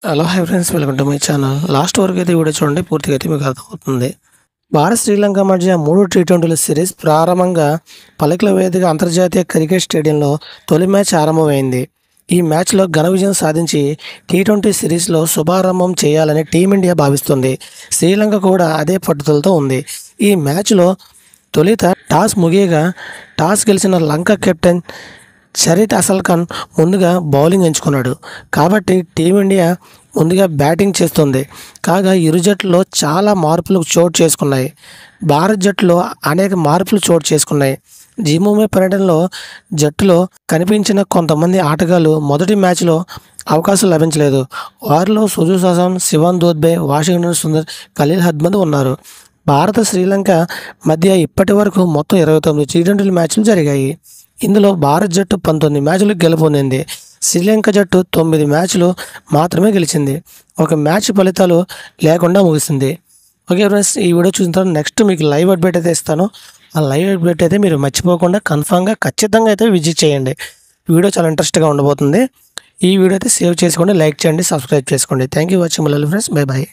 Hello hi friends, welcome to my channel. Last వరకు అయితే video చూడండి, పూర్తిగా అయితే మీకు అర్థమవుతుంది. భారత్ శ్రీలంక మధ్య 3 టీ20ల సిరీస్ ప్రారంభంగా పలకల వేదిక అంతర్జాతీయ క్రికెట్ స్టేడియంలో తొలి మ్యాచ్ ఆరంభమైంది. ఈ మ్యాచ్లో ఘన విజయం సాధించి టీ20 సిరీస్లో శుభారంభం చేయాలని టీమిండియా భావిస్తుంది. శ్రీలంక కూడా అదే పట్టుదలతో ఉంది. ఈ మ్యాచ్లో తొలుత టాస్ గెలిచిన లంక కెప్టెన్ షరీత్ అసల్ ఖాన్ ముందుగా బౌలింగ్ ఎంచుకున్నాడు. కాబట్టి టీమిండియా ముందుగా బ్యాటింగ్ చేస్తుంది. కాగా ఇరు జట్లలో చాలా మార్పులు చోటు చేసుకున్నాయి. భారత్ జట్టులో అనేక మార్పులు చోటు చేసుకున్నాయి. జింబాబ్వే పర్యటనలో జట్టులో కనిపించిన కొంతమంది ఆటగాళ్లు మొదటి మ్యాచ్లో అవకాశం లభించలేదు. వారిలో సుజు ససాన్, శివన్ దూబే, వాషింగ్టన్ సుందర్, ఖలీల్ అహ్మద్ ఉన్నారు. భారత శ్రీలంక మధ్య ఇప్పటి వరకు మొత్తం 29 టీ20 మ్యాచ్లు జరిగాయి. ఇందులో భారత్ జట్టు 19 మ్యాచ్లు గెలుపొందింది. శ్రీలంక జట్టు 9 మ్యాచ్లు మాత్రమే గెలిచింది. ఒక మ్యాచ్ ఫలితాలు లేకుండా ముగిసింది. ఓకే ఫ్రెండ్స్, ఈ వీడియో చూసిన తర్వాత నెక్స్ట్ మీకు లైవ్ అప్డేట్ అయితే ఇస్తాను. ఆ లైవ్ అప్డేట్ అయితే మీరు మర్చిపోకుండా ఖచ్చితంగా అయితే విజిట్ చేయండి. వీడియో చాలా ఇంట్రెస్ట్గా ఉండబోతుంది. ఈ వీడియో అయితే సేవ్ చేసుకోండి, లైక్ చేయండి, సబ్స్క్రైబ్ చేసుకోండి. Thank you watching friends. Bye bye.